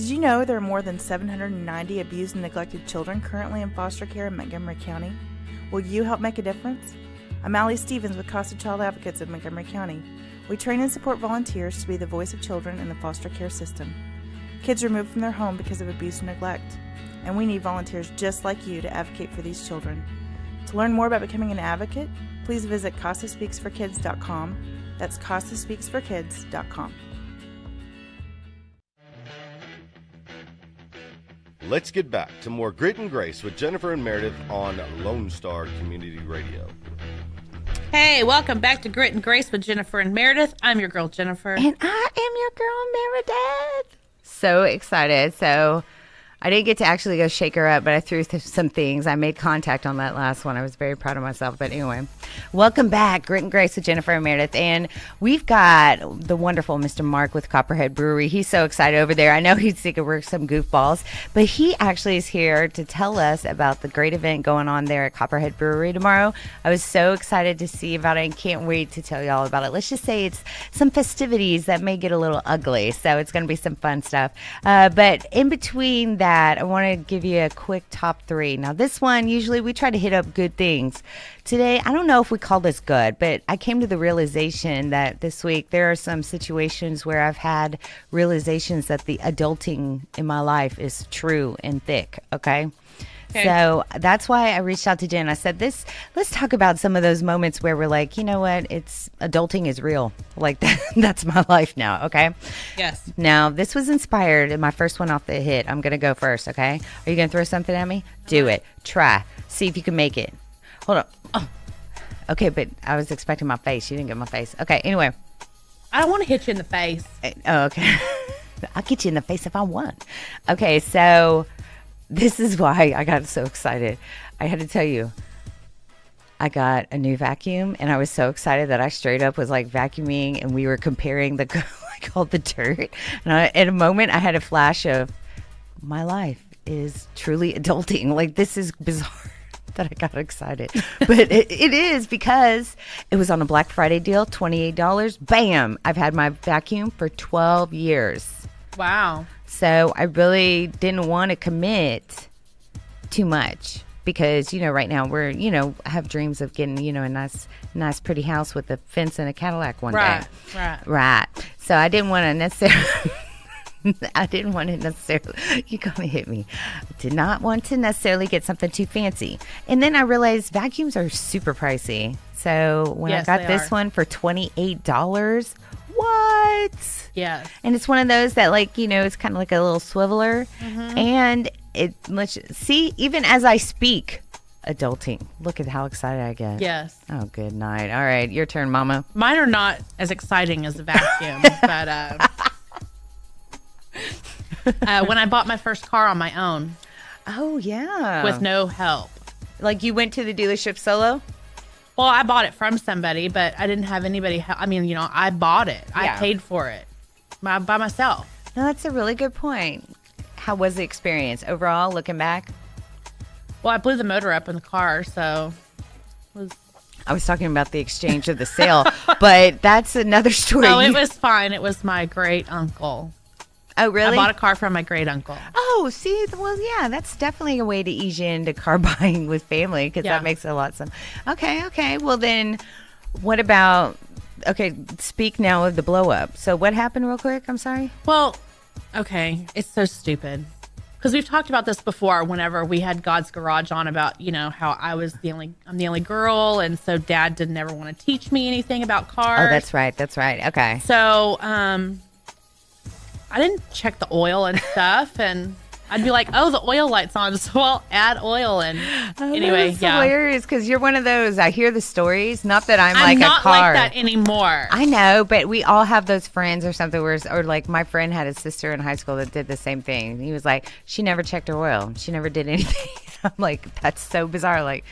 Did you know there are more than 790 abused and neglected children currently in foster care in Montgomery County? Will you help make a difference? I'm Allie Stevens with Casa Child Advocates of Montgomery County. We train and support volunteers to be the voice of children in the foster care system. Kids removed from their home because of abuse and neglect. And we need volunteers just like you to advocate for these children. To learn more about becoming an advocate, please visit CasaSpeaksForKids.com. That's CasaSpeaksForKids.com. Let's get back to more Grit and Grace with Jennifer and Meredith on Lone Star Community Radio. Hey, welcome back to Grit and Grace with Jennifer and Meredith. I'm your girl, Jennifer. And I am your girl, Meredith. So excited. So I didn't get to actually go shake her up, but I threw some things. I made contact on that last one. I was very proud of myself. But anyway, welcome back, Grit and Grace with Jennifer and Meredith. And we've got the wonderful Mr. Mark with Copperhead Brewery. He's so excited over there. I know he's thinking we're some goofballs, but he actually is here to tell us about the great event going on there at Copperhead Brewery tomorrow. I was so excited to see about it and can't wait to tell you all about it. Let's just say it's some festivities that may get a little ugly, so it's going to be some fun stuff. But in between that, I want to give you a quick top three. Now, this one, usually we try to hit up good things. Today, I don't know if we call this good, but I came to the realization that this week there are some situations where I've had realizations that the adulting in my life is true and thick, okay? So that's why I reached out to Jen. I said, let's talk about some of those moments where we're like, you know what, adulting is real. Like that's my life now, okay? Yes. Now, this was inspired, and my first one off the hit. I'm going to go first, okay? Are you going to throw something at me? Do it. Try. See if you can make it. Hold on. Oh. Okay, but I was expecting my face. You didn't get my face. Okay, anyway. I don't want to hit you in the face. Oh, okay. I'll get you in the face if I want. Okay, so this is why I got so excited. I had to tell you, I got a new vacuum, and I was so excited that I straight up was like vacuuming, and we were comparing like all the dirt. And at a moment, I had a flash of my life is truly adulting. Like, this is bizarre that I got excited. But it is, because it was on a Black Friday deal, $28. Bam! I've had my vacuum for 12 years. Wow. So I really didn't want to commit too much because, right now we're, I have dreams of getting, a nice, pretty house with a fence and a Cadillac one day. Right. So I didn't want to necessarily, you gonna hit me. Did not want to necessarily get something too fancy. And then I realized vacuums are super pricey. So when I got this one for $28, what? Yeah. And it's one of those that, like, it's kind of like a little swiveler. Mm-hmm. And see, even as I speak, adulting. Look at how excited I get. Yes. Oh, good night. All right, your turn, Mama. Mine are not as exciting as the vacuum, but when I bought my first car on my own. Oh, yeah. With no help. Like, you went to the dealership solo? Well, I bought it from somebody, but I didn't have anybody help. I mean, I bought it. Yeah. I paid for it by myself. No, that's a really good point. How was the experience overall, looking back? Well, I blew the motor up in the car, so I was talking about the exchange of the sale, but that's another story. Oh, it was fine. It was my great uncle. Oh, really? I bought a car from my great uncle. Oh, see, well, yeah, that's definitely a way to ease you into car buying with family, because that makes a lot of sense. Okay. Well, then what about, speak now of the blow up. So what happened real quick? I'm sorry. Well, okay. It's so stupid. Because we've talked about this before whenever we had God's Garage on about, how I'm the only girl. And so Dad didn't ever want to teach me anything about cars. Oh, that's right. Okay. So, I didn't check the oil and stuff, and I'd be like, oh, the oil light's on, so I'll add oil. And anyway, that's hilarious, because you're one of those, I hear the stories, not that I'm like not a car. like that anymore. I know, but we all have those friends or something, or like my friend had a sister in high school that did the same thing. He was like, she never checked her oil. She never did anything. I'm like, that's so bizarre. Like,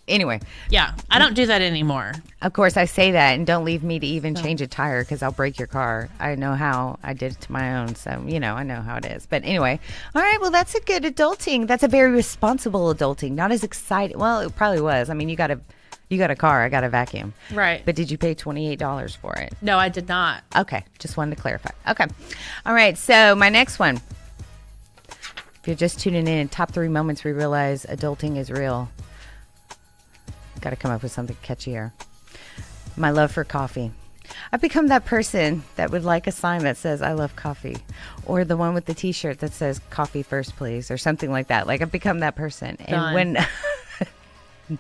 anyway. Yeah, I don't do that anymore. Of course, I say that, and don't leave me to even change a tire, because I'll break your car. I know how. I did it to my own, so, I know how it is. But anyway, all right, well, that's a good adulting. That's a very responsible adulting. Not as exciting. Well, it probably was. I mean, you got a car. I got a vacuum. Right. But did you pay $28 for it? No, I did not. Okay, just wanted to clarify. Okay. All right, so my next one. you're just tuning in, top 3 moments we realize adulting is real. Got to come up with something catchier. My love for coffee. I've become that person that would like a sign that says, I love coffee. Or the one with the t-shirt that says, coffee first, please. Or something like that. Like, I've become that person. Done. And when...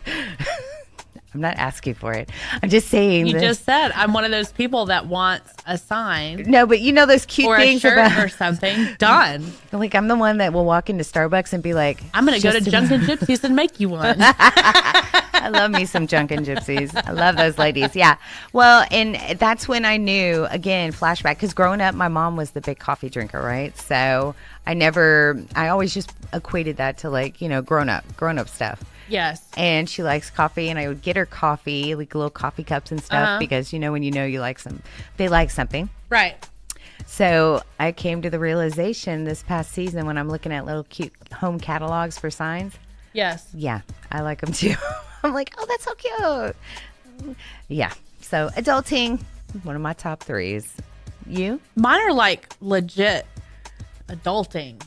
I'm not asking for it. I'm just saying You this. just said I'm one of those people that wants a sign No, but you know those cute or a things shirt about... or something. Done. Like, I'm the one that will walk into Starbucks and be like... I'm going to go to just- Junkin' Gypsies and make you one. I love me some Junkin' Gypsies. I love those ladies. Yeah. Well, and that's when I knew, again, flashback, because growing up, my mom was the big coffee drinker, right? So I always just equated that to like, you know, grown up stuff. Yes. And she likes coffee, and I would get her coffee, like little coffee cups and stuff, because, you know, when you know you like they like something. Right. So I came to the realization this past season when I'm looking at little cute home catalogs for signs. Yes. Yeah, I like them too. I'm like, oh, that's so cute. Yeah. So adulting, one of my top 3s. You? Mine are like legit adulting.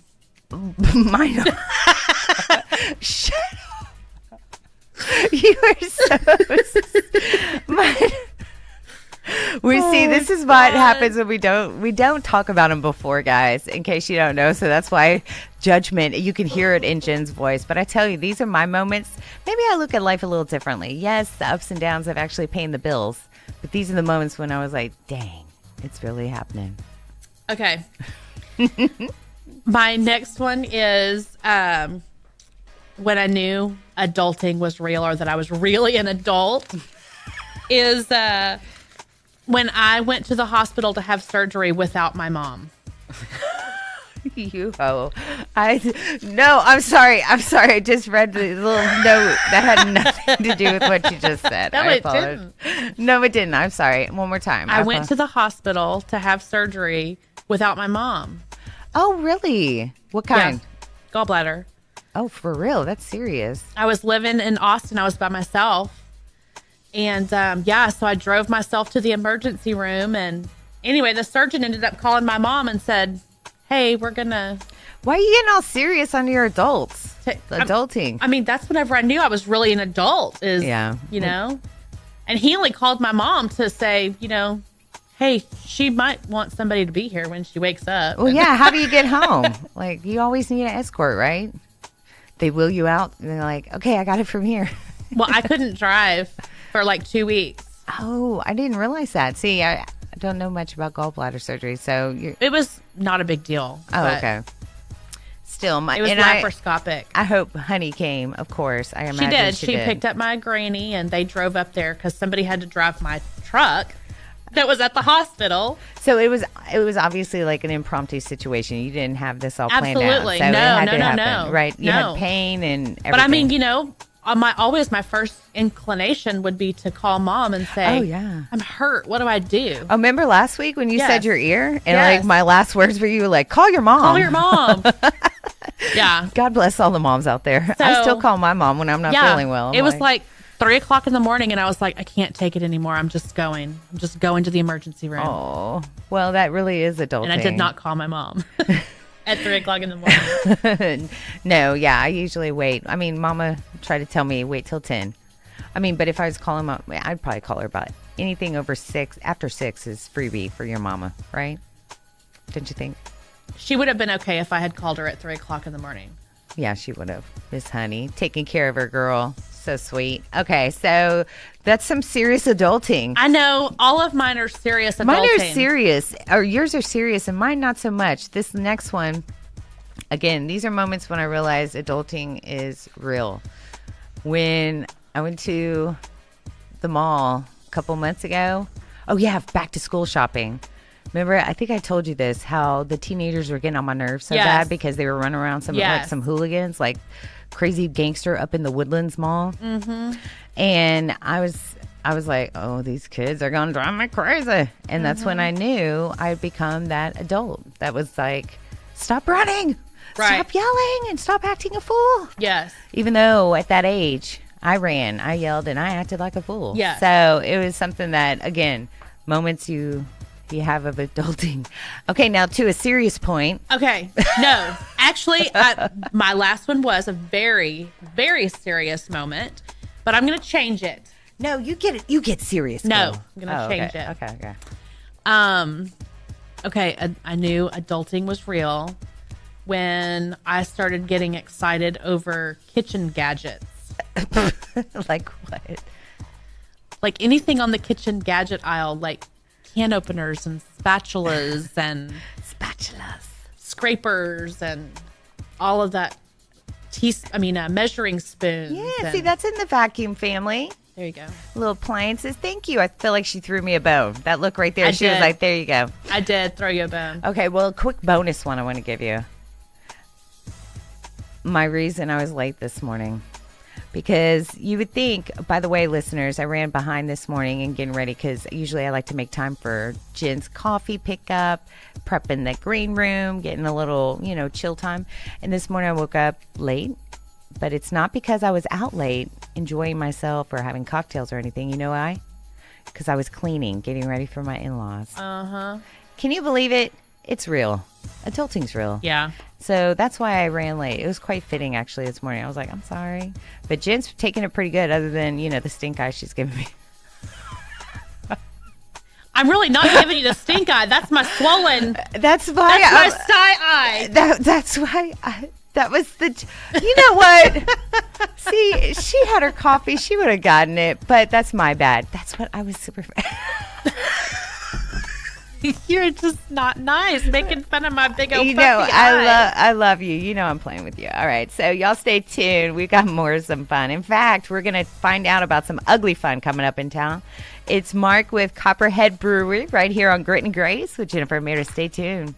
Mine are. Shut up. You are so. See, this is what happens when we don't talk about them before, guys, in case you don't know. So that's why judgment, you can hear it in Jen's voice. But I tell you, these are my moments. Maybe I look at life a little differently. Yes, the ups and downs of actually paying the bills. But these are the moments when I was like, dang, it's really happening. Okay. My next one is when I knew adulting was real, or that I was really an adult, is when I went to the hospital to have surgery without my mom. You ho. I'm sorry. I just read the little note that had nothing to do with what you just said. No, I it apologize. didn't. No, it didn't. I'm sorry. One more time. I went to the hospital to have surgery without my mom. Oh, really? What kind? Yeah. Gallbladder. Oh, for real? That's serious. I was living in Austin. I was by myself. And so I drove myself to the emergency room. And anyway, the surgeon ended up calling my mom and said, hey, we're going to... Why are you getting all serious on your adults? Adulting. I mean, that's whenever I knew I was really an adult is, Yeah. you know. And he only called my mom to say, you know, hey, she might want somebody to be here when she wakes up. Well, yeah. How do you get home? Like, you always need an escort, right? They wheel you out and they're like, okay, I got it from here. Well, I couldn't drive for like 2 weeks. Oh, I didn't realize that. See, I don't know much about gallbladder surgery, so you're... It was not a big deal. Oh, okay. Still, It was laparoscopic. I hope Honey came, of course. I imagine She did. she She did. picked up my granny, and they drove up there because somebody had to drive my truck that was at the hospital. So it was obviously like an impromptu situation. You didn't have this all planned out. Absolutely. So it No, had no, to no, happen, no. right? You No. had pain and everything. But I mean, you know, my first inclination would be to call mom and say, Oh, yeah. I'm hurt. What do I do? Oh, remember last week when you Yes. said your ear? And Yes. like my last words were you like, call your mom. Call your mom. Yeah. God bless all the moms out there. I So- still call my mom when I'm not feeling well. I'm It was like 3:00 in the morning, and I was like, I can't take it anymore. I'm just going to the emergency room. oh, well, that really is adulting. And I did not call my mom at 3:00 in the morning. No, yeah, I usually wait. I mean, Mama tried to tell me wait till 10. I mean, but if I was calling Mom, I'd probably call her about anything over 6. After 6 is freebie for your mama, right? Don't you think? She would have been okay if I had called her at 3:00 in the morning. Yeah, she would have. Miss Honey, taking care of her girl. So sweet. Okay, so that's some serious adulting. I know all of mine are serious adulting. Mine are serious, or yours are serious, and mine not so much. This next one, again, these are moments when I realized adulting is real. When I went to the mall a couple months ago, oh yeah, back to school shopping. Remember, I think I told you this, how the teenagers were getting on my nerves so Yes. bad because they were running around like Yes. some hooligans, like crazy gangster up in the Woodlands Mall. Mm-hmm. And I was like, oh, these kids are going to drive me crazy. And that's when I knew I'd become that adult that was like, stop running, Right. stop yelling, and stop acting a fool. Yes. Even though at that age, I ran, I yelled, and I acted like a fool. Yes. So it was something that, again, moments you have of adulting. Okay, now to a serious point. Okay. No. Actually, my last one was a very, very serious moment, but I'm going to change it. No, you get it. You get serious. No, girl. I'm going to change it. Okay. Okay, I knew adulting was real when I started getting excited over kitchen gadgets. Like what? Like anything on the kitchen gadget aisle, like can openers and spatulas and scrapers and all of that. Measuring spoons. Yeah, see, that's in the vacuum family. There you go. Little appliances. Thank you. I feel like she threw me a bone. That look right there. She was like, there you go. I did throw you a bone. Okay, well, a quick bonus one I want to give you. My reason I was late this morning. Because you would think, by the way, listeners, I ran behind this morning and getting ready because usually I like to make time for Jen's coffee pickup, prepping the green room, getting a little, chill time. And this morning I woke up late, but it's not because I was out late enjoying myself or having cocktails or anything. You know why? Because I was cleaning, getting ready for my in-laws. Uh-huh. Can you believe it? It's real. Adulting's real. Yeah. So that's why I ran late. It was quite fitting, actually, this morning. I was like, I'm sorry. But Jen's taking it pretty good, other than, the stink eye she's giving me. I'm really not giving you the stink eye. That's my swollen. That's why. That's my sty eye. That's why. That was the. You know what? See, she had her coffee. She would have gotten it, but that's my bad. That's what I was super. You're just not nice, making fun of my big old puffy eye. I love you. You know I'm playing with you. All right, so y'all stay tuned. We've got more of some fun. In fact, we're going to find out about some ugly fun coming up in town. It's Mark with Copperhead Brewery right here on Grit and Grace with Jennifer and Merideth. Stay tuned.